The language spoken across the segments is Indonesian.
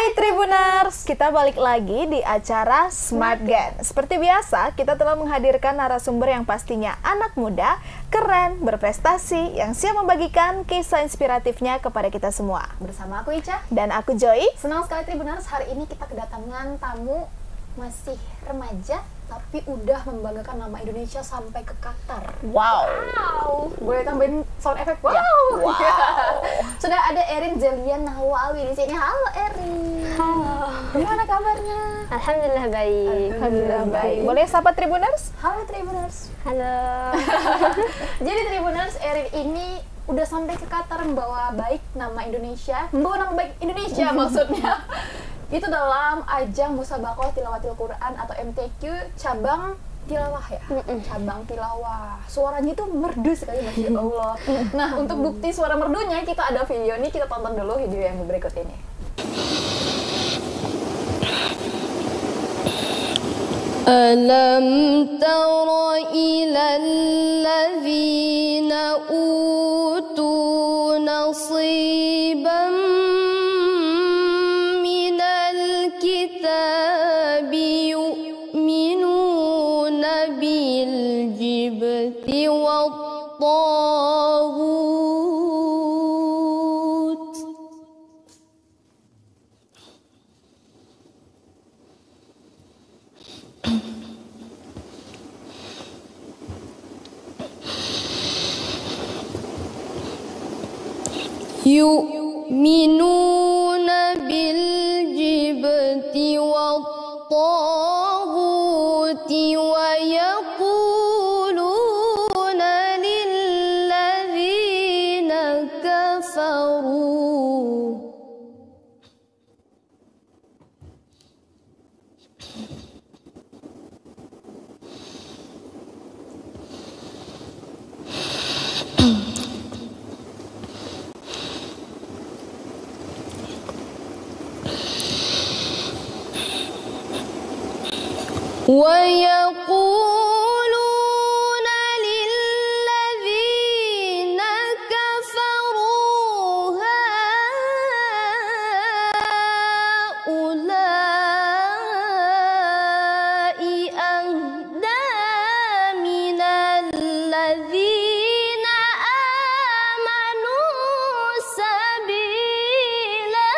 Hai Tribuners, kita balik lagi di acara Smart Gen. Seperti biasa, kita telah menghadirkan narasumber yang pastinya anak muda, keren, berprestasi, yang siap membagikan kisah inspiratifnya kepada kita semua. Bersama aku Ica Dan aku Joy. Senang sekali Tribuners, hari ini kita kedatangan tamu masih remaja tapi udah membanggakan nama Indonesia sampai ke Qatar. Wow. Boleh tambahin sound effect? Wow. Ya. Wow. Sudah ada Erin Zelian Nahwawi di sini. Halo Erin. Halo. Gimana kabarnya? Alhamdulillah baik. Alhamdulillah baik. Boleh sapa Tribuners? Halo Tribuners. Halo. Jadi Tribuners, Erin ini udah sampai ke Qatar membawa baik nama Indonesia, maksudnya. Itu dalam ajang Musabaqah Tilawatil Quran atau MTQ cabang tilawah ya. Cabang tilawah. Suaranya itu merdu sekali, Masya Allah. Nah, untuk bukti suara merdunya kita ada video nih, kita tonton dulu video yang berikut ini. Alam tara ilal ladzina utu nasiban minal kitabi yu'minuna bil jibti wat taghut. Yu'minuna bil jibti wat taghuti wa yaquluna lil ladzina kafaru ويقولون للذين كفروا هؤلاء أهدى من الذين آمنوا سبيلا.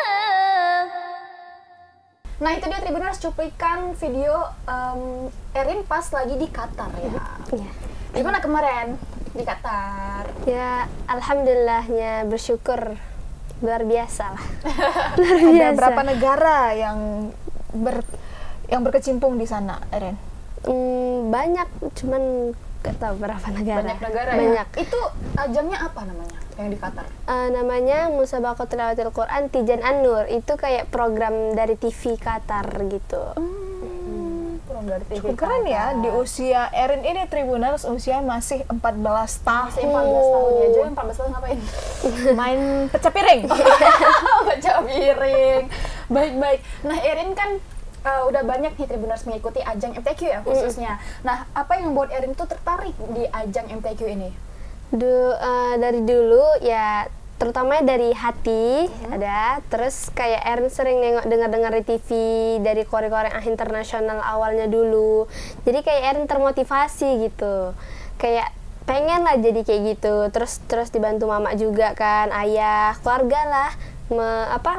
Nah, itu dia Tribuners cuplikan video Erin pas lagi di Qatar ya. Ya. Gimana kemarin di Qatar? Ya, alhamdulillahnya bersyukur luar biasa lah. Ada berapa negara yang berkecimpung di sana, Erin? Banyak, cuman gak tahu berapa negara. Banyak negara Banyak. ya? Itu ajangnya apa namanya yang di Qatar? Namanya Musabaqah Tilawatil Quran Tijan An-Nur. Itu kayak program dari TV Qatar gitu. Program dari TV Cukup keren ya, di usia Erin ini Tribuners usia masih 14 tahun. Masih 14 tahun ya, Jo, 14 tahun ngapain? Main pecah piring. Baca piring. Baik-baik. Nah, Erin kan udah banyak nih Tribuners mengikuti ajang MTQ ya khususnya. Nah, apa yang membuat Erin tuh tertarik di ajang MTQ ini? Dari dulu ya, terutama dari hati ada. Terus kayak Erin sering dengar di TV dari korek-korek internasional awalnya dulu. Jadi kayak Erin termotivasi gitu. Kayak pengen lah jadi kayak gitu. Terus dibantu mama juga kan, ayah, keluarga lah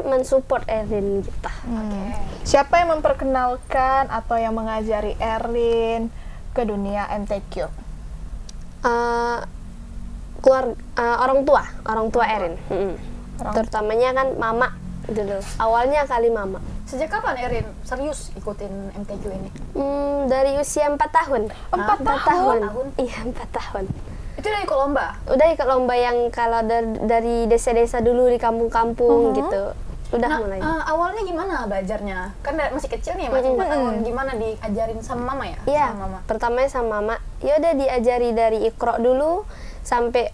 mensupport Erin gitu. Siapa yang memperkenalkan atau yang mengajari Erin ke dunia MTQ? Orang tua Erin. Terutamanya kan mama dulu. Awalnya kali mama. Sejak kapan Erin serius ikutin MTQ ini? Dari usia 4 tahun. 4 tahun. Iya, 4 tahun. Itu dari ikut lomba? Udah ikut lomba yang kalau dari desa-desa dulu di kampung-kampung gitu. Udah mulai. Awalnya gimana belajarnya? Kan masih kecil nih, masih 4 tahun. Gimana diajarin sama mama ya? Iya, sama mama. pertamanya sama mama. Ya udah diajari dari Iqra dulu sampai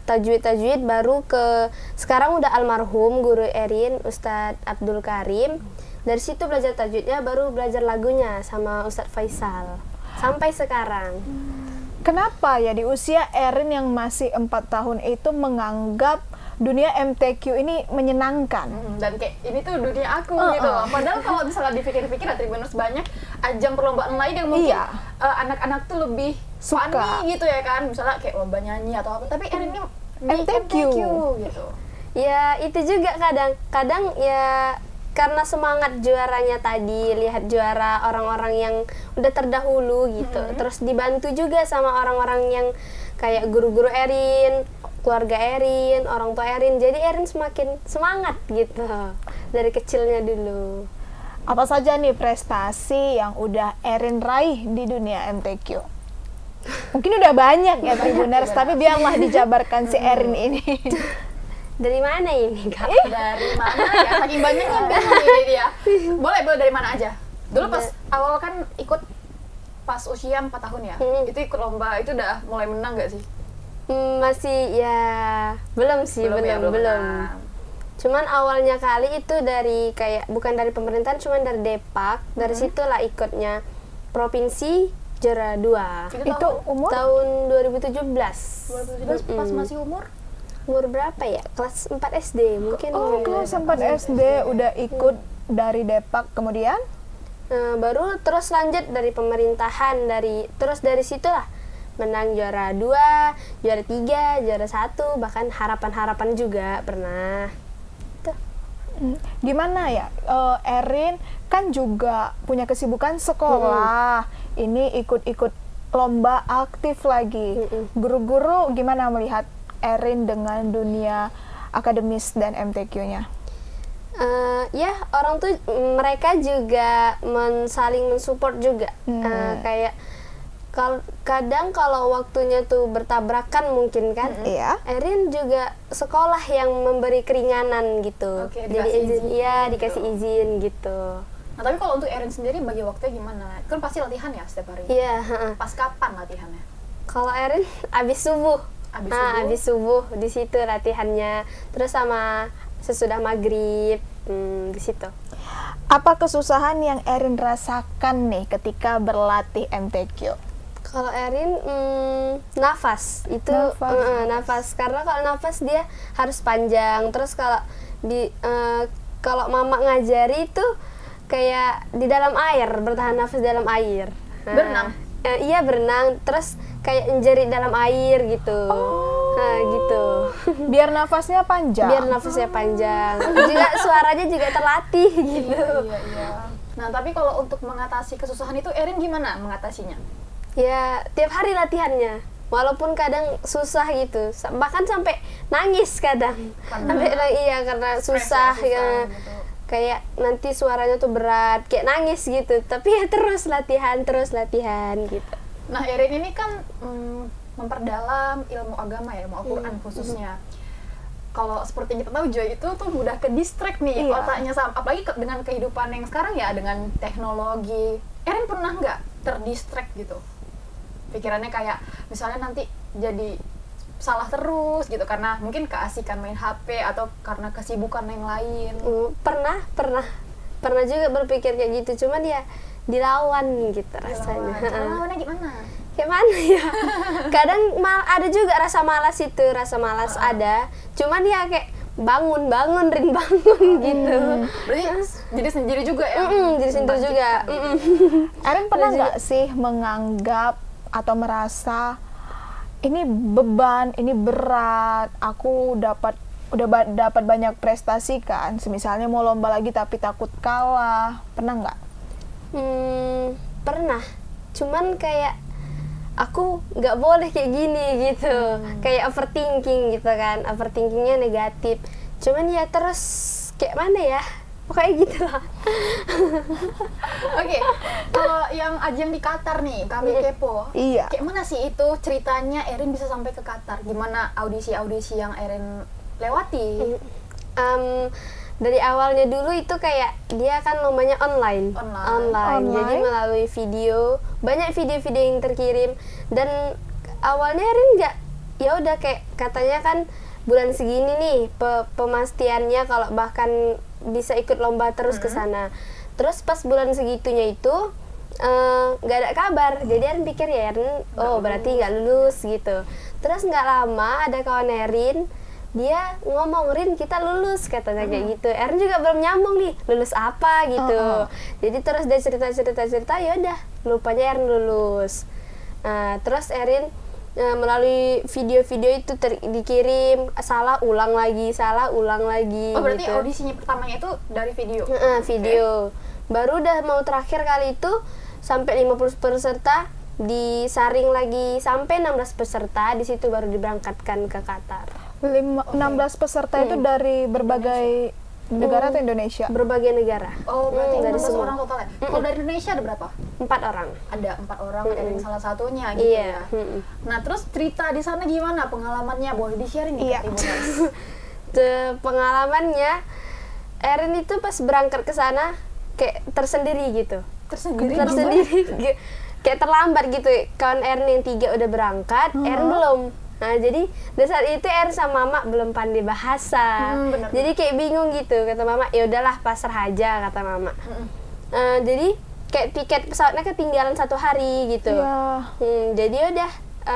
tajwid baru ke sekarang udah almarhum guru Erin Ustadz Abdul Karim. Dari situ belajar tajwidnya, baru belajar lagunya sama Ustadz Faisal sampai sekarang. Kenapa ya di usia Erin yang masih 4 tahun itu menganggap dunia MTQ ini menyenangkan. Dan kayak ini tuh dunia aku gitu loh. Padahal kalau misalnya dipikir-pikir ya Tribuners, banyak ajang perlombaan lain yang mungkin Iya. Anak-anak tuh lebih Suka. funny gitu ya kan, misalnya kayak lomba nyanyi atau apa, tapi Erin ini di MTQ. gitu. Ya itu juga kadang ya karena semangat juaranya tadi, lihat juara orang-orang yang udah terdahulu gitu, terus dibantu juga sama orang-orang yang kayak guru-guru Erin, keluarga Erin, orang tua Erin, jadi Erin semakin semangat gitu dari kecilnya dulu. Apa saja nih prestasi yang udah Erin raih di dunia MTQ? Mungkin udah banyak ya Tribuners, tapi biarlah dijabarkan si Erin ini. Dari mana ini Kak? Dari mana ya, saking banyaknya bingung ini dia. Boleh dari mana aja. Dulu pas awal kan ikut pas usia 4 tahun ya, itu ikut lomba, itu udah mulai menang gak sih? Masih ya belum sih, belum. menang. Cuman awalnya kali itu dari kayak bukan dari pemerintahan, cuman dari Depak. Dari situlah ikutnya provinsi juara 2. Itu umur? Tahun 2017. 2017 pas masih umur? Umur berapa ya? Kelas 4 SD mungkin. Oh, kelas 4 SD udah ikut dari Depak, kemudian? Baru terus lanjut dari pemerintahan, terus dari situlah menang juara 2, juara 3, juara 1, bahkan harapan-harapan juga pernah. Gimana ya, Erin kan juga punya kesibukan sekolah, ini ikut-ikut lomba aktif lagi. Guru-guru gimana melihat Erin dengan dunia akademis dan MTQ-nya? Ya orang tuh mereka juga saling mensupport juga. Kayak kadang kalau waktunya tuh bertabrakan mungkin kan, Erin juga sekolah yang memberi keringanan gitu. Oke, jadi dikasih izin, izin ya gitu. dikasih izin gitu. Nah tapi kalau untuk Erin sendiri bagi waktunya gimana? Kan pasti latihan ya setiap hari. Iya. Pas kapan latihannya? Kalau Erin abis subuh. Abis subuh di situ latihannya. Terus sama sesudah maghrib di situ. Apa kesusahan yang Erin rasakan nih ketika berlatih MTQ? Kalau Erin nafas itu nafas karena kalau nafas dia harus panjang. Terus kalau kalau mama ngajari itu kayak di dalam air, bertahan nafas dalam air. Berenang? Iya berenang, terus kayak menjerit dalam air gitu. Nah gitu. Biar nafasnya panjang. Biar nafasnya panjang. Juga suaranya juga terlatih gitu. Iya. Nah tapi kalau untuk mengatasi kesusahan itu Erin gimana mengatasinya? Ya tiap hari latihannya. Walaupun kadang susah gitu, bahkan sampai nangis kadang. Karena susah ya. Gitu. Kayak nanti suaranya tuh berat, kayak nangis gitu. Tapi ya terus latihan gitu. Nah Erin ini kan memperdalam ilmu agama ya, ilmu Al-Quran khususnya. Kalau seperti yang kita tahu Joy itu tuh mudah ke distract nih otaknya, apalagi dengan kehidupan yang sekarang ya dengan teknologi. Erin pernah nggak terdistract gitu? Pikirannya kayak misalnya nanti jadi salah terus gitu karena mungkin keasikan main HP atau karena kesibukan yang lain. Pernah juga berpikir kayak gitu, cuman ya dilawan gitu rasanya. Lawannya gimana? Kayak mana ya? Kadang ada juga rasa malas ada, cuman ya kayak bangun gitu. Berarti jadi sendiri juga ya? Jadi sendiri juga. Erin pernah nggak sih menganggap atau merasa ini beban, ini berat, aku udah dapat banyak prestasi kan, semisalnya mau lomba lagi tapi takut kalah, pernah nggak? Pernah, cuman kayak aku nggak boleh kayak gini gitu, kayak overthinking gitu kan, overthinkingnya negatif, cuman ya terus kayak mana ya, pokoknya gitu lah. Oke, kalau yang ajang di Qatar nih, kami kepo. Iya. Kayak mana sih itu ceritanya Erin bisa sampai ke Qatar? Gimana audisi-audisi yang Erin lewati? Dari awalnya dulu itu kayak dia kan lombanya online. Jadi melalui video, banyak video-video yang terkirim, dan awalnya Erin nggak, ya udah kayak katanya kan bulan segini nih pemastiannya kalau bahkan bisa ikut lomba terus ke sana. Terus pas bulan segitunya itu nggak ada kabar, jadi Erin pikir ya Erin berarti nggak lulus gitu. Terus nggak lama ada kawan Erin dia ngomong, Rin kita lulus katanya kayak gitu. Erin juga belum nyambung nih, lulus apa gitu. Jadi terus dia cerita, ya udah lupanya Erin lulus. Terus Erin melalui video-video itu dikirim, salah ulang lagi. Oh berarti gitu. audisinya pertamanya itu dari video? Video. Baru udah mau terakhir kali itu sampai 50 peserta, disaring lagi sampai 16 peserta, di situ baru diberangkatkan ke Qatar. 16 peserta itu dari berbagai negara atau Indonesia? Berbagai negara. Oh berarti dari 16 semua. orang totalnya. Kalau dari Indonesia ada berapa? 4 orang. Ada 4 orang, Erin salah satunya gitu Iya. ya. Nah terus cerita di sana gimana pengalamannya, boleh di-sharing nggak? Iya. Pengalamannya, Erin itu pas berangkat ke sana kayak tersendiri gitu. Tersendiri? Kayak terlambat gitu. Kawan Erin yang 3 udah berangkat, Erin belum. Nah jadi di saat itu Erin sama Mama belum pandai bahasa. Bener. Jadi kayak bingung gitu. Kata Mama, ya udahlah pasrah aja kata Mama. Jadi kayak tiket pesawatnya ketinggalan 1 hari gitu. Iya. Jadi udah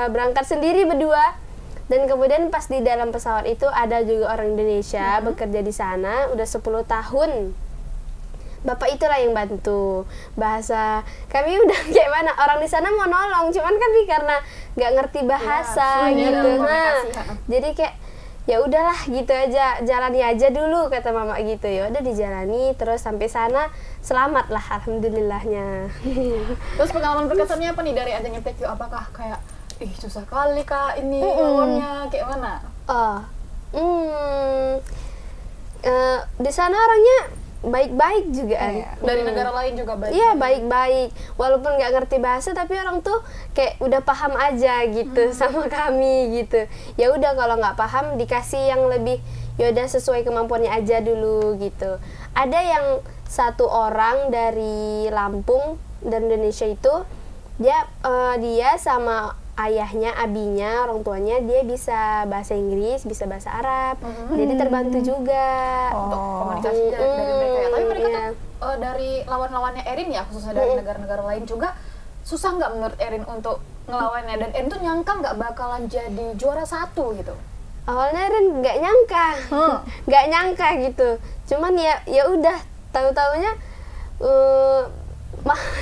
berangkat sendiri berdua. Dan kemudian pas di dalam pesawat itu ada juga orang Indonesia bekerja di sana udah 10 tahun. Bapak itulah yang bantu bahasa. Kami udah kayak mana, orang di sana mau nolong, cuman kami karena nggak ngerti bahasa sulit gitu. dalam komunikasi, Jadi kayak ya udahlah gitu aja, jalani aja dulu kata Mama gitu. Ya udah dijalani terus sampai sana selamat lah alhamdulillahnya. Terus pengalaman berkesannya apa nih dari ajang MTQ? Apakah kayak susah kali Kak ini lawannya, kayak mana? Di sana orangnya baik-baik juga. Dari negara lain juga baik. Iya baik-baik, walaupun nggak ngerti bahasa tapi orang tuh kayak udah paham aja gitu sama kami gitu. Ya udah kalau nggak paham dikasih yang lebih, ya udah sesuai kemampuannya aja dulu gitu. Ada yang 1 orang dari Lampung dan Indonesia itu dia sama ayahnya, abinya, orang tuanya dia bisa bahasa Inggris, bisa bahasa Arab, jadi terbantu juga untuk komunikasi dari mereka ya. Tapi mereka iya. tuh dari lawan-lawannya Erin ya, khususnya dari negara-negara lain juga, susah nggak menurut Erin untuk ngelawannya? Dan Erin tuh nyangka nggak bakalan jadi juara 1 gitu? Awalnya Erin nggak nyangka gitu, cuman ya udah tahu-taunya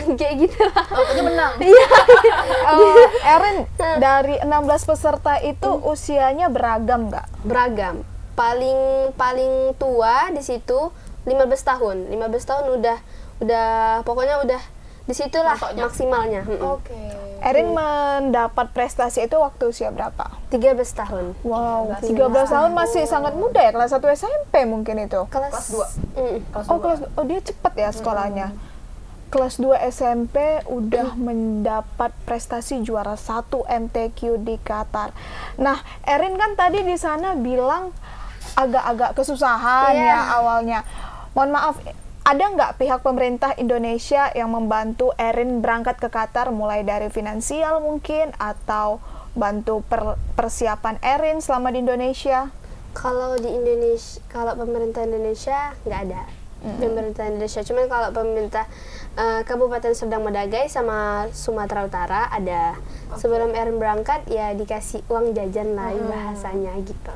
kayak gitu lah. Pokoknya menang. Iya. Erin, dari 16 peserta itu usianya beragam nggak? Beragam. Paling tua di situ 15 tahun. 15 tahun udah pokoknya udah disitulah maksimalnya. Oke. Erin mendapat prestasi itu waktu usia berapa? 13 tahun. Wow, 13 tahun masih sangat muda ya, kelas 1 SMP mungkin itu. Kelas 2. Dia cepet ya sekolahnya. Kelas 2 SMP udah mendapat prestasi juara 1 MTQ di Qatar. Nah, Erin kan tadi di sana bilang agak-agak kesusahan ya awalnya. Mohon maaf, ada nggak pihak pemerintah Indonesia yang membantu Erin berangkat ke Qatar, mulai dari finansial mungkin atau bantu persiapan Erin selama di Indonesia? Kalau di Indonesia, kalau pemerintah Indonesia nggak ada. Pemerintah Indonesia, cuman kalau pemerintah Kabupaten Serdang Bedagai sama Sumatera Utara ada. Sebelum Erin berangkat ya dikasih uang jajan lah bahasanya gitu.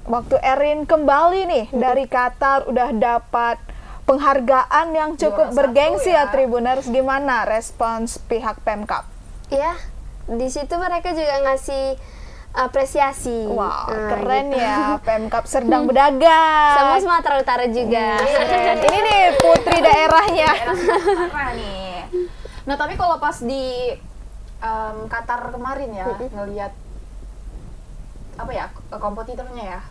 Waktu Erin kembali nih dari Qatar udah dapat penghargaan yang cukup Juara bergengsi 1 ya Tribuners, gimana respons pihak Pemkab? Ya, di situ mereka juga ngasih apresiasi. Wow, Nah, keren gitu. ya Pemkab Serdang Bedagai. Sama Sumatera Utara juga. Ini nih putri daerahnya. Parah nih. Nah tapi kalau pas di Qatar kemarin ya, ngelihat apa ya kompetitornya ya,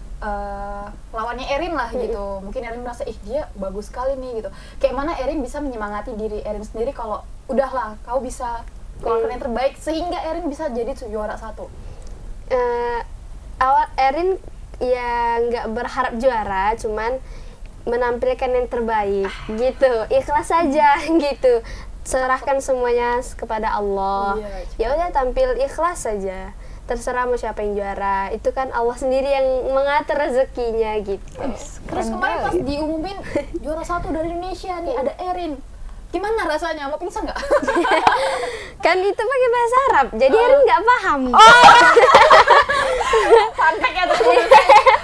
lawannya Erin lah gitu. Mungkin Erin merasa dia bagus sekali nih gitu. Kayak mana Erin bisa menyemangati diri Erin sendiri kalau udahlah kau bisa keluarkan yang terbaik sehingga Erin bisa jadi juara 1. Awal Erin ya nggak berharap juara, cuman menampilkan yang terbaik gitu, ikhlas saja gitu, serahkan semuanya kepada Allah. Ya udah tampil ikhlas saja, terserah mau siapa yang juara, itu kan Allah sendiri yang mengatur rezekinya gitu. Terus kemarin pas diumumin juara 1 dari Indonesia nih ada Erin, gimana rasanya? Mau pingsan nggak? Kan itu pakai bahasa Arab, jadi Erin nggak paham. Fun fact ya tuh.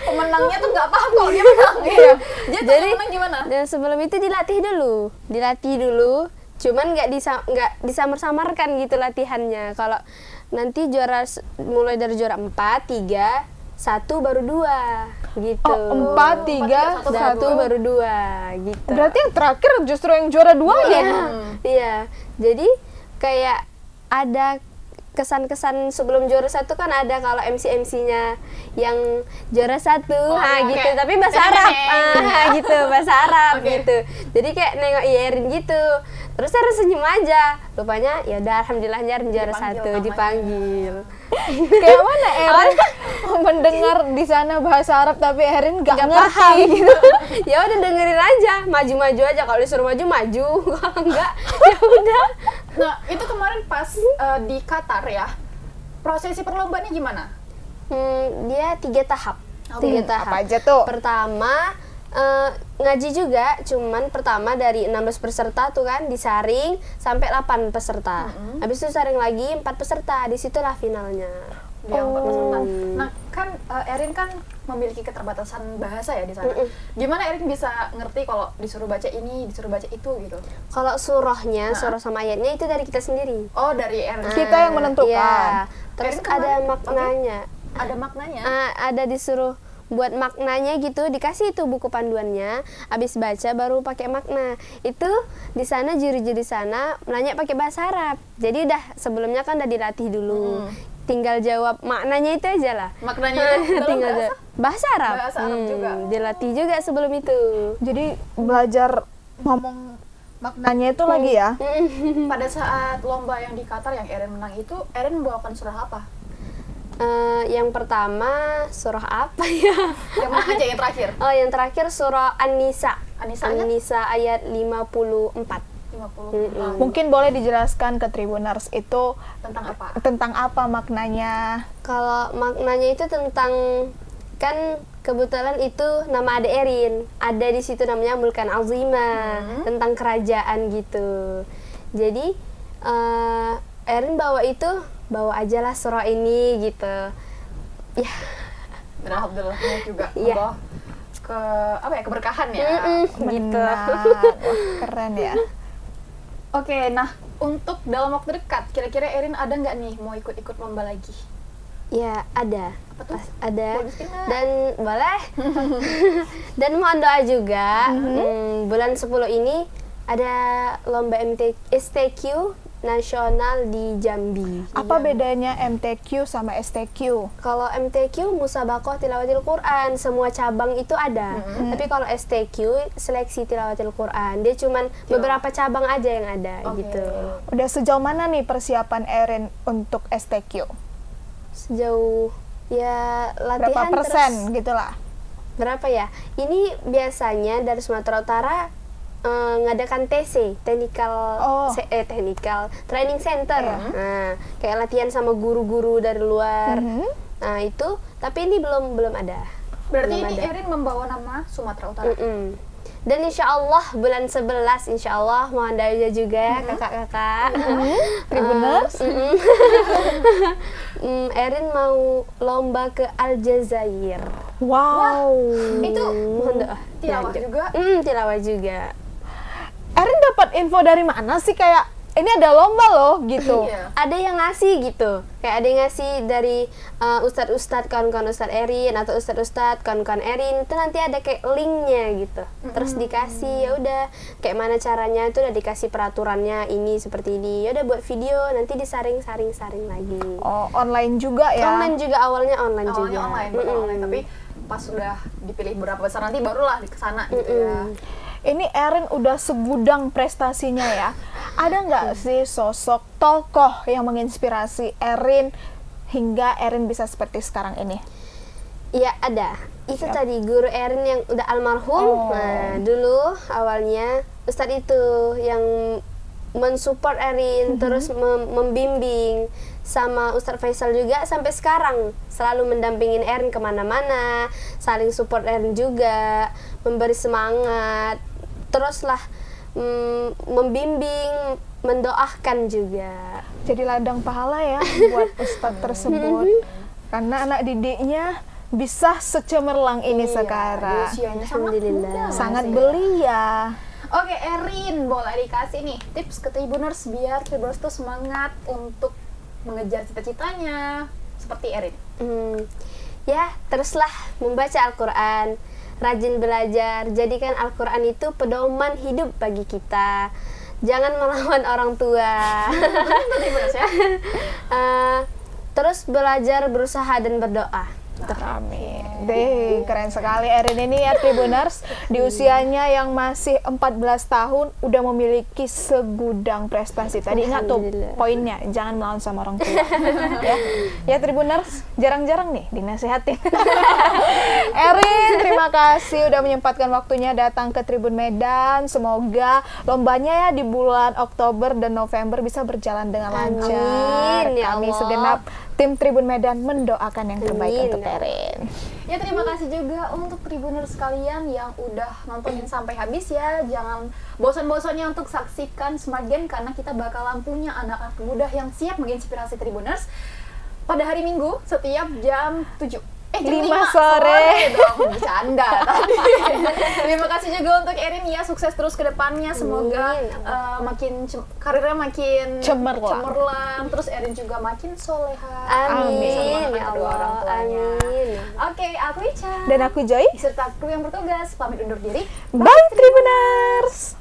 pemenangnya tuh nggak paham kalau dia menang. Iya. Jadi menang gimana? Dan sebelum itu dilatih dulu. Cuman nggak disamar-samarkan gitu latihannya. Kalau nanti mulai dari juara 4, 3, 1 baru 2 gitu. Oh, 4, 3, 1 baru 2 gitu. Berarti yang terakhir justru yang juara 2 ya? Iya. Jadi kayak ada kesan-kesan sebelum juara 1 kan ada kalau MC-MC-nya yang juara 1 gitu, okay. tapi bahasa Arab gitu, bahasa Arab gitu. Jadi kayak nengok Yerin gitu. Terus Erin senyum aja. Rupanya ya udah alhamdulillahnya Erin juara 1 dipanggil. Kayak mana Erin mendengar di sana bahasa Arab tapi Erin nggak ngerti paham gitu. Ya udah dengerin aja, maju-maju aja, kalau disuruh maju, kalau enggak ya udah. Nah, itu kemarin pas di Qatar ya. Prosesi perlombaannya gimana? Dia 3 tahap. 3 tahap. Apa aja tuh? Pertama ngaji juga, cuman pertama dari 16 peserta tuh kan disaring sampai 8 peserta. Habis itu saring lagi 4 peserta, disitulah finalnya. Yang 4 peserta. Nah, kan Erin kan memiliki keterbatasan bahasa ya di sana. Gimana Erin bisa ngerti kalau disuruh baca ini, disuruh baca itu gitu? Kalau surahnya, surah sama ayatnya itu dari kita sendiri. Oh, dari Erin. Kita yang menentukan. Iya. Terus Erin ada kemarin, maknanya. Ada maknanya? Ada disuruh buat maknanya gitu, dikasih itu buku panduannya, habis baca baru pakai makna. Itu di sana juri-juri sana nanya pakai bahasa Arab. Jadi udah sebelumnya kan udah dilatih dulu. Tinggal jawab maknanya itu aja lah. Maknanya tinggal bahasa Arab. Bahasa Arab juga. Dilatih juga sebelum itu. Jadi belajar ngomong maknanya itu lagi ya? Pada saat lomba yang di Qatar yang Erin menang itu, Erin membawakan surah apa? Yang pertama surah apa ya? Yang mana aja yang terakhir? Oh, yang terakhir surah An-Nisa. An-Nisa ayat 54. 50. Mungkin boleh dijelaskan ke Tribuners itu Tentang apa? tentang apa maknanya? Kalau maknanya itu tentang, kan kebetulan itu nama adik Erin. Ada di situ namanya Mulkan Azima, tentang kerajaan gitu. Jadi Erin bawa aja lah surah ini gitu. Ya. Dan alhamdulillahnya juga Iya. membawa keberkahan ya. Gitu. Wah, keren ya. Oke, nah untuk dalam waktu dekat, kira-kira Erin ada nggak nih mau ikut-ikut lomba lagi? Ya, ada. Apa tuh? Ada. Boleh disebutin nggak? Dan boleh. Dan mohon doa juga. Bulan 10 ini ada lomba STQ nasional di Jambi. Apa bedanya MTQ sama STQ? Kalau MTQ Musabaqah Tilawatil Quran, semua cabang itu ada. Tapi kalau STQ seleksi Tilawatil Quran, dia cuman beberapa cabang aja yang ada gitu. Udah sejauh mana nih persiapan Erin untuk STQ? Sejauh ya latihan Berapa persen terus. gitu lah? Berapa ya? Ini biasanya dari Sumatera Utara ngadakan TC, technical training center. Nah, kayak latihan sama guru-guru dari luar. Nah, itu tapi ini belum ada. Berarti belum ini ada. Erin membawa nama Sumatera Utara. Dan insya Allah bulan 11 insya Allah mohon doanya juga kakak-kakak. Tribuners. Erin mau lomba ke Aljazair. Wow. Itu Mohon doa. tilawah juga. Tilawah juga. Erin dapat info dari mana sih kayak ini ada lomba loh gitu? Iya. Ada yang ngasih gitu, kayak ada yang ngasih dari ustadz-ustadz kawan-kawan ustadz Erin atau ustadz-ustadz kawan-kawan Erin, itu nanti ada kayak linknya gitu, terus dikasih ya udah kayak mana caranya, itu udah dikasih peraturannya ini seperti ini, ya udah buat video nanti disaring lagi. Oh, online juga ya? Online juga awalnya online Awalnya juga. online, baru online, tapi pas sudah dipilih beberapa besar nanti barulah ke sana gitu ya. Ini Erin udah segudang prestasinya ya. Ada nggak sih sosok tokoh yang menginspirasi Erin hingga Erin bisa seperti sekarang ini? Iya ada. Itu tadi guru Erin yang udah almarhum. Nah dulu awalnya Ustadz itu yang mensupport Erin, terus membimbing, sama Ustadz Faisal juga sampai sekarang selalu mendampingin Erin kemana-mana, saling support Erin juga, memberi semangat, teruslah membimbing, mendoakan juga. Jadi ladang pahala ya buat Ustadz tersebut. Karena anak didiknya bisa secemerlang ini Iya, sekarang. di usianya sangat Alhamdulillah. muda Sangat masih. belia. Oke, Erin, boleh dikasih nih tips ke Tribuners biar Tribuners tuh semangat untuk mengejar cita-citanya seperti Erin. Ya, teruslah membaca Al-Quran, rajin belajar, jadikan Al-Quran itu pedoman hidup bagi kita. Jangan melawan orang tua. Tribuners ya. Terus belajar, berusaha, dan berdoa. Amin. Deh, keren sekali Erin ini ya Tribuners. Di usianya yang masih 14 tahun udah memiliki segudang prestasi. Tadi ingat tuh Alhamdulillah. poinnya, jangan melawan sama orang tua. Ya Tribuners, jarang-jarang nih dinasehatin. Erin, terima kasih udah menyempatkan waktunya datang ke Tribun Medan. Semoga lombanya ya di bulan Oktober dan November bisa berjalan dengan lancar. Amin, ya Kami Allah. segenap tim Tribun Medan mendoakan yang terbaik Amin, untuk ya Allah. Erin. Ya, terima kasih juga untuk Tribuners sekalian yang udah nontonin sampai habis ya. Jangan bosan-bosannya untuk saksikan Smart Gen karena kita bakalan punya anak-anak muda yang siap menginspirasi Tribuners pada hari Minggu setiap jam 7. Jam 5 5 sore. dong, bercanda tadi. Terima kasih juga untuk Erin ya, sukses terus ke depannya. Semoga karirnya makin Cemerlang. Terus Erin juga makin soleha. Amin, Bisa memaafkan ya kedua orang Allah, tuanya. amin. Oke, aku Ica Dan aku Joy. beserta kru yang bertugas pamit undur diri. Bye Tribuners.